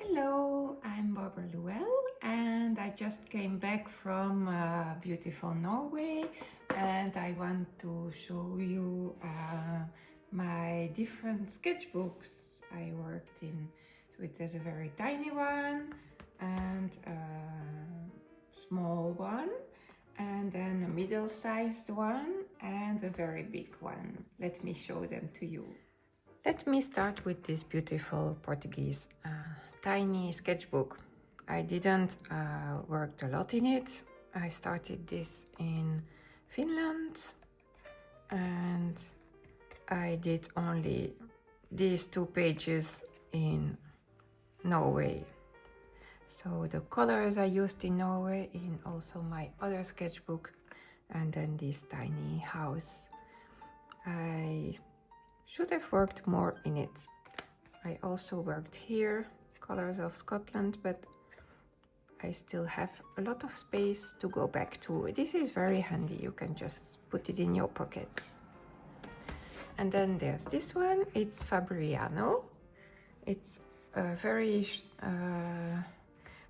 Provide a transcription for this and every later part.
Hello, I'm Barbara Luel and I just came back from beautiful Norway, and I want to show you my different sketchbooks I worked in. So it is a very tiny one and a small one, and then a middle-sized one and a very big one. Let me show them to you. Let me start with this beautiful Portuguese tiny sketchbook. I didn't work a lot in it. I started this in Finland and I did only these 2 pages in Norway. So the colors I used in Norway in also my other sketchbook, and then this tiny house. I should have worked more in it. I also worked here, colors of Scotland, but I still have a lot of space to go back to. This is very handy, you can just put it in your pockets. And then there's this one, it's Fabriano. It's a very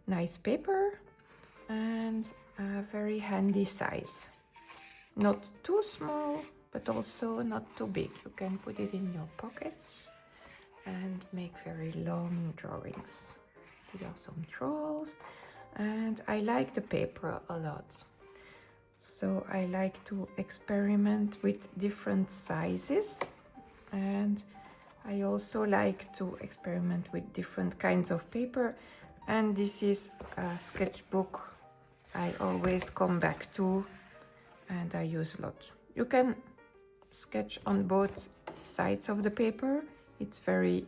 nice paper and a very handy size. Not too small, but also not too big. You can put it in your pockets and make very long drawings. These are some trolls, and I like the paper a lot. So I like to experiment with different sizes, and I also like to experiment with different kinds of paper. And this is a sketchbook I always come back to and I use a lot. You can sketch on both sides of the paper. It's very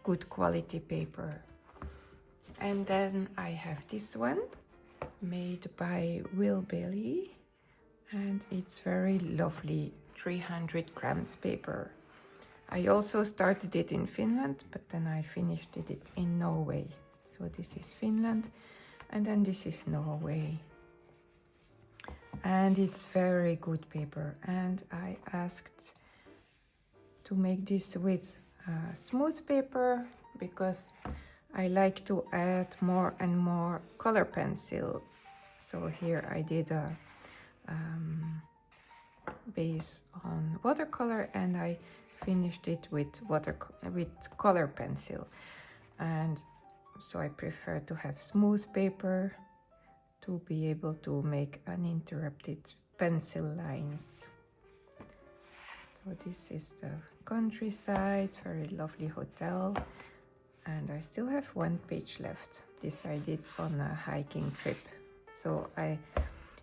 good quality paper. And then I have this one made by Willbelly, and it's very lovely 300 grams paper. I also started it in Finland, but then I finished it in Norway. So this is Finland and then this is Norway. And it's very good paper, and I asked to make this with smooth paper because I like to add more and more color pencil. So here I did a base on watercolor and I finished it with color pencil, and so I prefer to have smooth paper to be able to make uninterrupted pencil lines. So this is the countryside, very lovely hotel, and I still have 1 page left. This I did on a hiking trip. So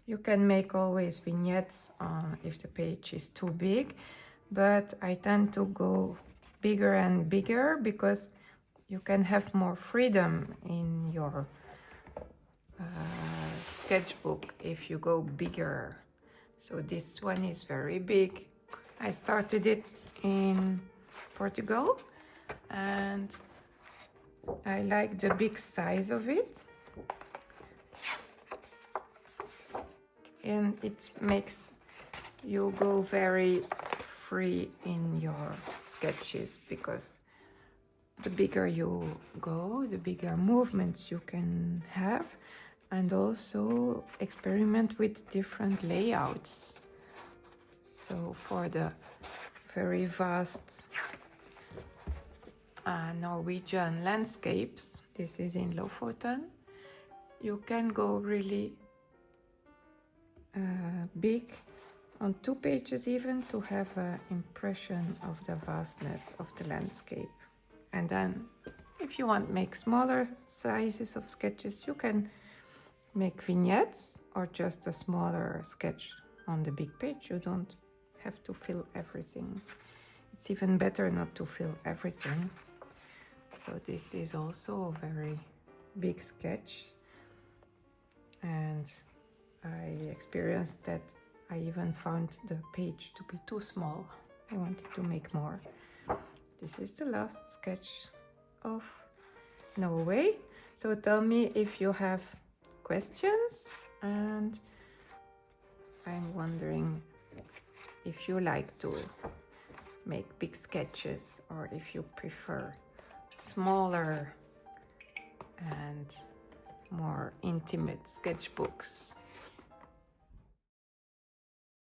you can make always vignettes if the page is too big, but I tend to go bigger and bigger because you can have more freedom in your sketchbook if you go bigger. So this one is very big. I started it in Portugal and I like the big size of it, and it makes you go very free in your sketches because the bigger you go, the bigger movements you can have, and also experiment with different layouts. So for the very vast Norwegian landscapes, this is in Lofoten, you can go really big on 2 pages even to have an impression of the vastness of the landscape. And then if you want to make smaller sizes of sketches, you can make vignettes or just a smaller sketch on the big page. You don't have to fill everything. It's even better not to fill everything. So this is also a very big sketch, and I experienced that I even found the page to be too small. I wanted to make more. This is the last sketch of Norway. So tell me if you have questions, and I'm wondering if you like to make big sketches or if you prefer smaller and more intimate sketchbooks.